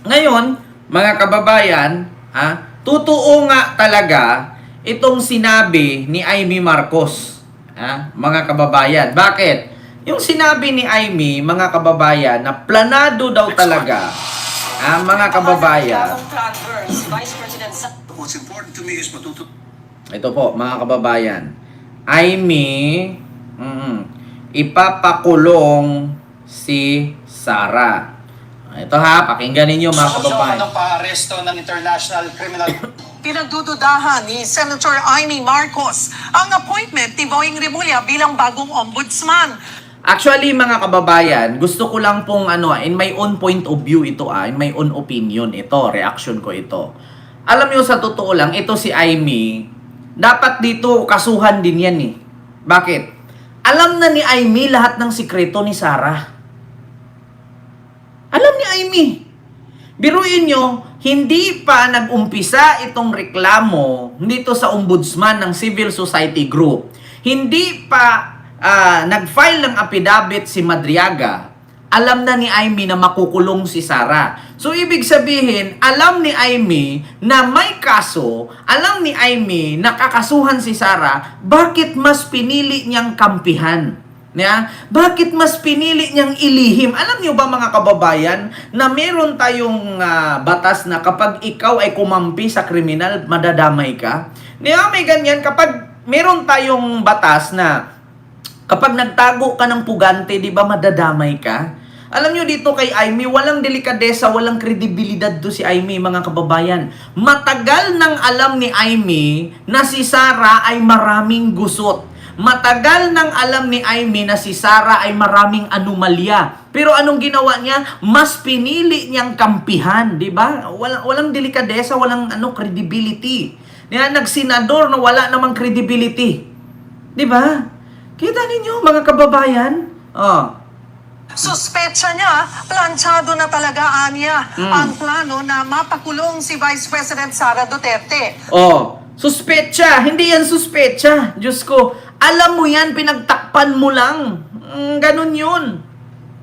Ngayon, mga kababayan, totoo nga talaga itong sinabi ni Amy Marcos, mga kababayan. Bakit? Yung sinabi ni Amy, mga kababayan, na planado daw talaga, mga kababayan. What's important to me is Ito po, mga kababayan. Amy, ipapakulong si Sara. Ito pakinggan ninyo mga kababayan. ng paaresto ng International Criminal Pinagdududahan ni Senator Amy Marcos ang appointment ni Boying Rimulya bilang bagong ombudsman. Actually, mga kababayan, gusto ko lang pong in my own point of view ito, in my own opinion ito, reaction ko ito. Alam niyo, sa totoo lang, ito si Amy, dapat dito kasuhan din yan eh. Bakit? Alam na ni Amy lahat ng sikreto ni Sara. Alam ni Amy. Biruin nyo, hindi pa nag-umpisa itong reklamo dito sa ombudsman ng Civil Society Group. Hindi pa nag-file ng affidavit si Madriaga. Alam na ni Amy na makukulong si Sara. So, ibig sabihin, alam ni Amy na may kaso, alam ni Amy na kakasuhan si Sara, bakit mas pinili niyang kampihan? Bakit mas pinili niyang ilihim? Alam niyo ba, mga kababayan, na meron tayong batas na kapag ikaw ay kumampi sa kriminal, madadamay ka? May ganyan, kapag meron tayong batas na kapag nagtago ka ng pugante, di ba madadamay ka? Alam nyo dito kay Amy, walang delikadesa, walang kredibilidad to si Amy, mga kababayan. Matagal nang alam ni Amy na si Sara ay maraming gusot. Matagal nang alam ni Amy na si Sara ay maraming anomalya. Pero anong ginawa niya? Mas pinili niyang kampihan, di ba? Walang delikadesa, walang credibility. Nagsenador na wala namang credibility. Di ba? Kita ninyo, mga kababayan? Suspecha niya, planchado na talaga aniya ang plano na mapakulong si Vice President Sara Duterte. Suspecha. Hindi yan suspecha. Diyos ko, alam mo yan, pinagtakpan mo lang. Ganun yun.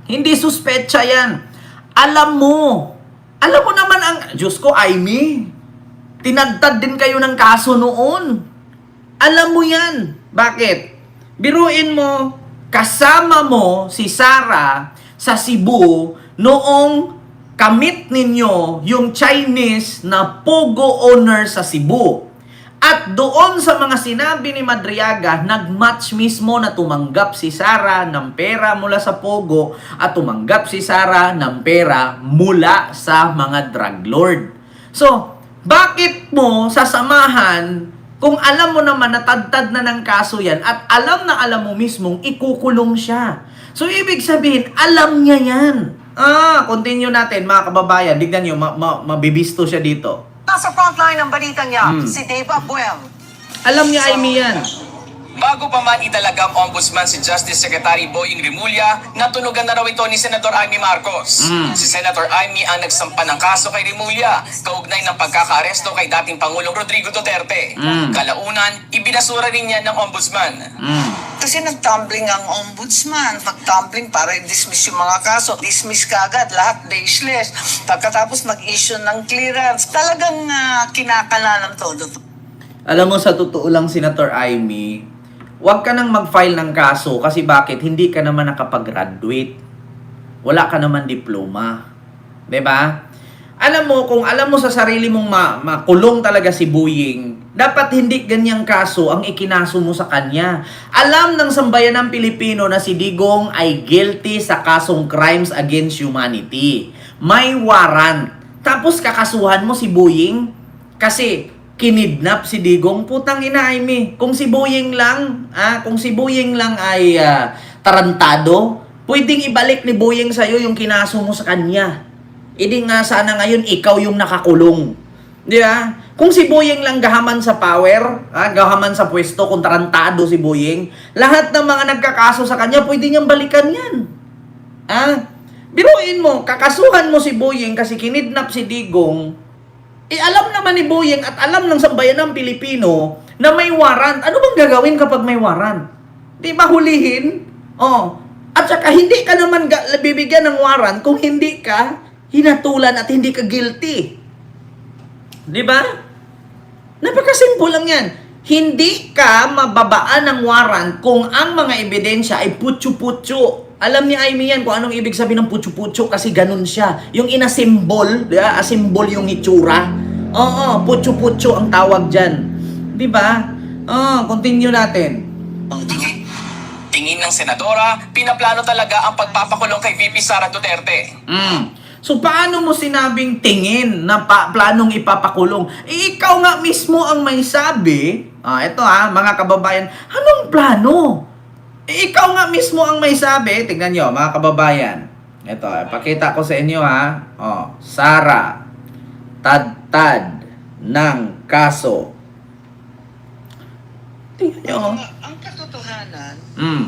Hindi suspecha yan. Alam mo. Alam mo naman ang... Diyos ko, Amy, tinagtad din kayo ng kaso noon. Alam mo yan. Bakit? Biruin mo, kasama mo si Sara sa Cebu noong kamit ninyo yung Chinese na Pogo owner sa Cebu. At doon sa mga sinabi ni Madriaga, nag-match mismo na tumanggap si Sara ng pera mula sa Pogo at tumanggap si Sara ng pera mula sa mga drug lord. So, bakit mo sasamahan kung alam mo naman na tad-tad na ng kaso yan at alam na alam mo mismong ikukulong siya? So, ibig sabihin, alam niya yan. Continue natin, mga kababayan. Dignan nyo, mabibisto siya dito. Nasa frontline ng balita niya, si Dave Abuel. Alam niya, Amy, yan. Bago pa man italagang ombudsman si Justice Secretary Boying Rimulya, natunugan na raw ito ni Senator Amy Marcos. Si Senator Amy ang nagsampa ng kaso kay Rimulya, kaugnay ng pagkakaaresto kay dating Pangulong Rodrigo Duterte. Kalaunan, ibinasura rin niya ng ombudsman. Kasi nag-tumbling ang ombudsman. Nag-tumbling para i-dismiss yung mga kaso. Dismiss kagad, lahat baseless. Pagkatapos mag-issue ng clearance. Talagang kinakala ng todo. Alam mo, sa totoo lang, Senator Amy, huwag ka nang mag-file ng kaso kasi bakit? Hindi ka naman nakapag-graduate. Wala ka naman diploma. 'Di ba? Alam mo, kung alam mo sa sarili mong makulong talaga si Boying, dapat hindi ganyang kaso ang ikinaso mo sa kanya. Alam ng sambayanang Pilipino na si Digong ay guilty sa kasong crimes against humanity. May warrant. Tapos kakasuhan mo si Boying kasi kinidnap si Digong. Putang ina, Amy. Kung si Boying lang ay tarantado, pwedeng ibalik ni Boying sa'yo yung kinaso mo sa kanya. Hindi nga sana ngayon ikaw yung nakakulong. Di ba? Kung si Boying lang gahaman sa power, gahaman sa pwesto, kung tarantado si Boying, lahat ng mga nagkakaso sa kanya, pwede niyang balikan yan. Biruin mo, kakasuhan mo si Boying kasi kinidnap si Digong, alam naman ni Boying at alam ng sambayanang Pilipino na may warrant. Ano bang gagawin kapag may warrant? Di ba hulihin? At saka hindi ka naman bibigyan ng warrant kung hindi ka hinatulan at hindi ka guilty. Di ba? Napakasimple lang yan. Hindi ka mababaan ng warrant kung ang mga ebidensya ay putyo-putyo. Alam ni Amy yan kung anong ibig sabihin ng putyo-putyo kasi ganun siya. Yung inasimbol, asimbol yung itsura. Oo, putyo-putyo ang tawag dyan. Di ba? Continue natin. Tingin ng senadora, pinaplano talaga ang pagpapakulong kay VP Sara Duterte. So, paano mo sinabing tingin na planong ipapakulong? Ikaw nga mismo ang may sabi. Ito mga kababayan. Anong plano? Ikaw nga mismo ang may sabi. Tingnan nyo, mga kababayan. Ito, pakita ko sa inyo Sara, tad ng kaso. Tingnan nyo. Ang katotohanan Mm.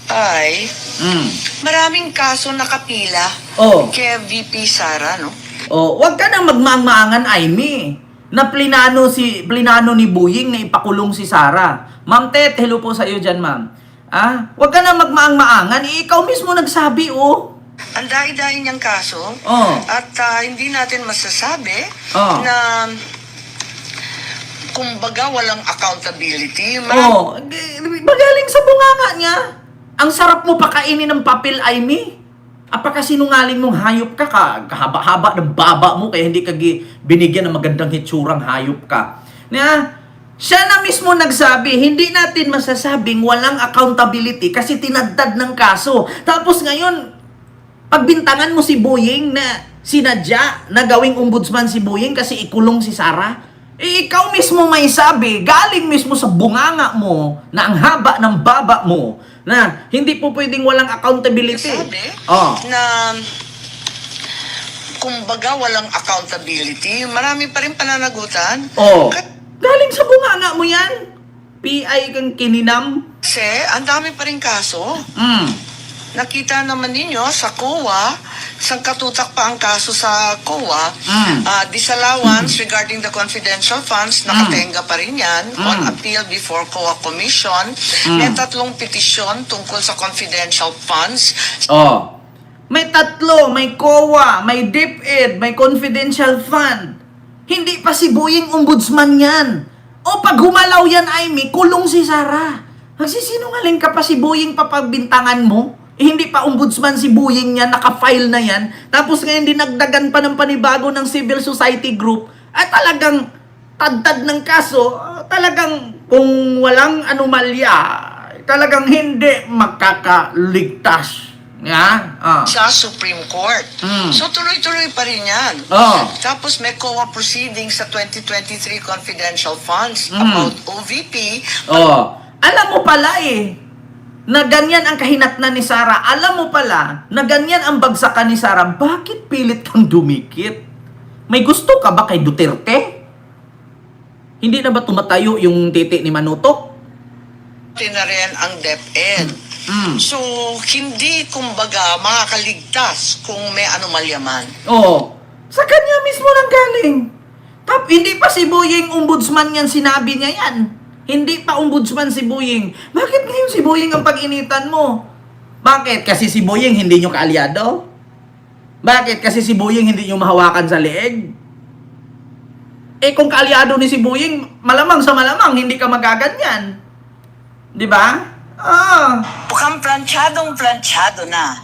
ay Mm. maraming kaso nakapila Oh. kay VP Sara, no? Wag ka nang magmaang-maangan, Amy. Na plinano ni Buying na ipakulong si Sara. Ma'am Tet, hello po sa iyo dyan, ma'am. Wag ka nang magmaang-maangan. Ikaw mismo nagsabi, Ang dahil-dahil niyang kaso. Oh. At hindi natin masasabi Oh. na kumbaga walang accountability. Magaling sa bunganga niya. Ang sarap mo pakainin ng papel, Amy. Apakasinungaling mong hayop ka, kahaba-haba ng baba mo, kaya hindi ka binigyan ng magandang hitsurang hayop ka. Siya na mismo nagsabi, hindi natin masasabing walang accountability kasi tinaddad ng kaso. Tapos ngayon, pagbintangan mo si Buying na sinadya na gawing ombudsman si Buying kasi ikulong si Sara. Ikaw mismo may sabi, galing mismo sa bunganga mo na ang haba ng baba mo na hindi po pwedeng walang accountability. Sabi na kumbaga walang accountability. Marami pa rin pananagutan. Galing sa bunganga mo yan. PI kang kininam. Kasi ang dami pa rin kaso. Nakita naman ninyo sa COA, isang katutak pa ang kaso sa COA, disallowance regarding the confidential funds, nakatenga pa rin yan on appeal before COA Commission. May 3 petisyon tungkol sa confidential funds. May 3, may COA, may DepEd, may confidential fund. Hindi pa si Buying ombudsman yan. Pag humalaw yan, Amy, kulong si Sara. Magsisinungaling ka pa si Buying papagbintangan mo? Hindi pa ombudsman si Buying yan, naka-file na yan. Tapos ngayon dinagdagan pa ng panibago ng civil society group. At talagang tad ng kaso, talagang kung walang anomalya, talagang hindi makakaligtas. Sa Supreme Court. So tuloy-tuloy pa rin yan. Tapos may COA proceedings sa 2023 confidential funds about OVP. Alam mo pala na ganyan ang kahinatnan ni Sara. Alam mo pala na ganyan ang bagsakan ni Sara. Bakit pilit kang dumikit? May gusto ka ba kay Duterte? Hindi na ba tumatayo yung titi ni Manutok? Na rin ang DepEd. So, hindi kumbaga makakaligtas kung may anomalya man. Sa kanya mismo nang galing. Hindi pa si Buying ombudsman yan, sinabi niya yan. Hindi pa ombudsman si Buying. Bakit ngayon si Buying ang pag-initan mo? Bakit? Kasi si Buying hindi nyo kaalyado? Bakit? Kasi si Buying hindi nyo mahawakan sa leeg? Kung kaalyado ni si Buying, malamang sa malamang, hindi ka magaganyan. Di ba? Mukhang planchadong-planchado na.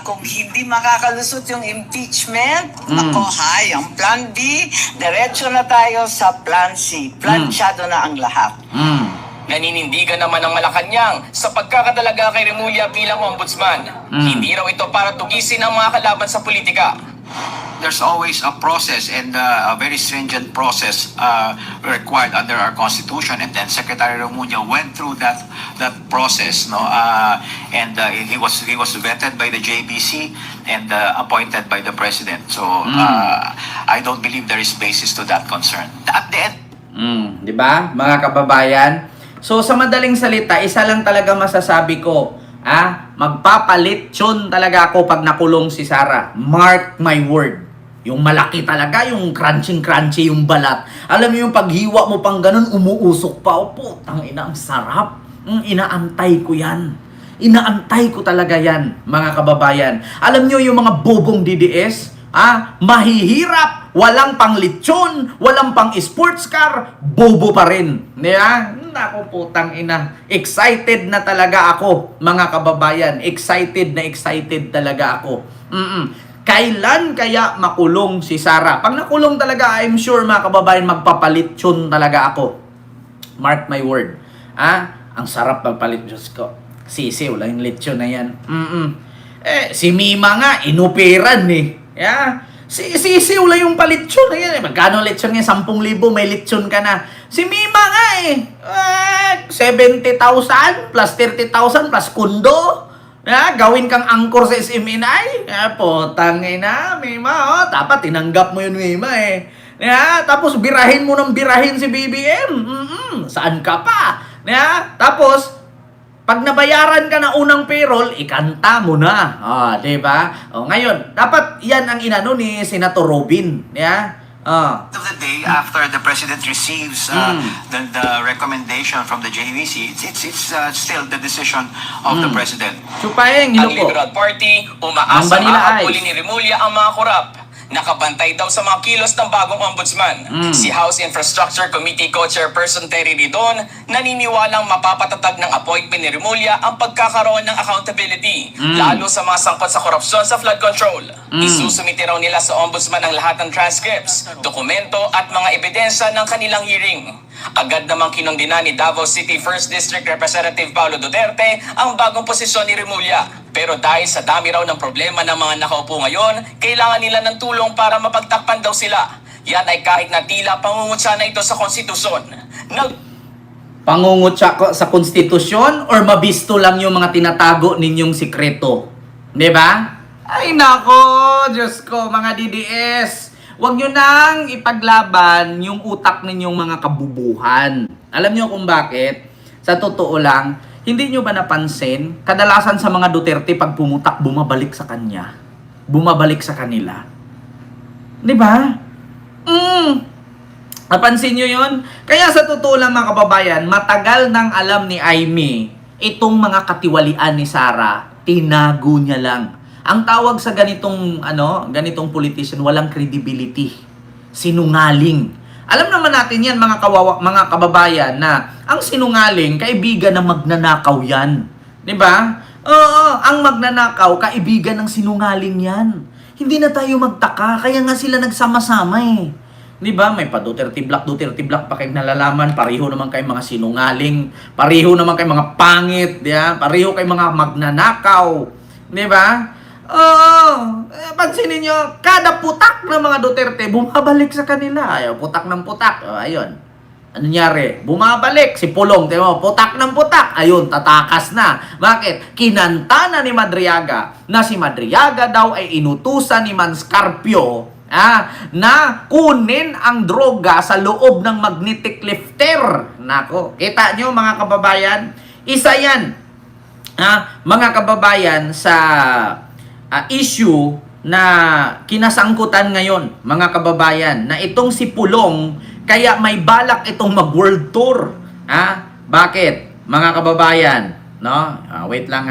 Kung hindi makakalusot yung impeachment, ako, ang plan B, diretso na tayo sa plan C. Planchado na ang lahat. Naninindigan naman ng Malacanang sa pagkakatalaga kay Remulla bilang ombudsman. Hindi raw ito para tugisin ang mga kalaban sa politika. There's always a process and a very stringent process required under our constitution, and then Secretary Remulla went through that process, and he was vetted by the JBC and appointed by the president. So I don't believe there is basis to that concern. At the end, di ba, mga kababayan? So sa madaling salita, isa lang talaga masasabi ko. Magpapalit yun talaga ako pag nakulong si Sara. Mark my word. Yung malaki talaga, yung crunching-crunchy yung balat. Alam mo yung paghiwa mo pang ganun, umuusok pa. Putang ina, ang sarap. Inaantay ko yan. Inaantay ko talaga yan, mga kababayan. Alam nyo yung mga bobong DDS, mahihirap, walang pang lechon, walang pang sports car, bobo pa rin. Diba? Naku putang ina. Excited na talaga ako, mga kababayan. Excited talaga ako. Kailan kaya makulong si Sara? Pag nakulong talaga, I'm sure mga kababayan, magpapalitsyon talaga ako. Mark my word. Ang sarap magpalit. Diyos ko. Sisi, wala yung lechon na yan. Si Mima nga, inuperan eh. Sisi, wala yung palitsyon na yan. Magkano lechon nga? 10,000, may lechon ka na. Si Mima nga 70,000 plus 30,000 plus kundo. Gawin kang angkor sa SMNI. Potang ina, Mima. Dapat tinanggap mo yun, Mima tapos birahin mo ng birahin si BBM. Saan ka pa? Tapos, pag nabayaran ka na unang payroll, ikanta mo na. Diba? Ngayon, dapat yan ang inano ni Senator Robin. Of the day, after the president receives the recommendation from the JVC, it's still the decision of the president. Chupayeng, Ang hilo po. Liberal Party, Ang umaasa Vanilla makakuli Ice. ni Remulla ang mga korap. Nakabantay daw sa mga kilos ng bagong ombudsman. Si House Infrastructure Committee Co-Chairperson Terry Ridon naniniwalang mapapatatag ng appointment ni Remulla ang pagkakaroon ng accountability, lalo sa mga sangkot sa korupsyon sa flood control. Isusumite raw nila sa ombudsman ang lahat ng transcripts, dokumento at mga ebidensya ng kanilang hearing. Agad namang kinondena ni Davao City 1st District Representative Paulo Duterte ang bagong posisyon ni Remulla. Pero dahil sa dami raw ng problema ng mga nakaupo ngayon, kailangan nila ng tulong para mapagtakpan daw sila. Yan ay kahit na tila pangungutya na ito sa konstitusyon. Pangungutya sa konstitusyon or mabisto lang yung mga tinatago ninyong sikreto? Diba? Ay nako, Diyos ko, mga DDS. Huwag nyo nang ipaglaban yung utak ninyong mga kabubuhan. Alam nyo kung bakit? Sa totoo lang, hindi nyo ba napansin, kadalasan sa mga Duterte, pag pumutak, bumabalik sa kanya. Bumabalik sa kanila. Diba? Napansin nyo yun? Kaya sa totoo lang mga kababayan, matagal nang alam ni Aimee, itong mga katiwalian ni Sara, tinago niya lang. Ang tawag sa ganitong politician, walang credibility. Sinungaling. Alam naman natin yan mga kababayan na ang sinungaling, kaibigan ng magnanakaw yan. 'Di ba? Ang magnanakaw, kaibigan ng sinungaling yan. Hindi na tayo magtaka, kaya nga sila nagsama-sama eh. 'Di ba? May pa Duterte Black pa kayo nalalaman, pareho naman kayo mga sinungaling, pareho naman kayo mga pangit, pareho kayo mga magnanakaw. 'Di ba? Pansinin nyo, kada putak ng mga Duterte, bumabalik sa kanila. Putak ng putak. Ayun. Ano nangyari? Bumabalik. Si Pulong, putak ng putak. Ayun, tatakas na. Bakit? Kinanta na ni Madriaga na si Madriaga daw ay inutusan ni Manscarpio na kunin ang droga sa loob ng magnetic lifter. Nako, kita nyo mga kababayan? Isa yan, mga kababayan, sa issue na kinasangkutan ngayon, mga kababayan, na itong si Pulong, kaya may balak itong mag-world tour. Bakit? Mga kababayan, no? Wait lang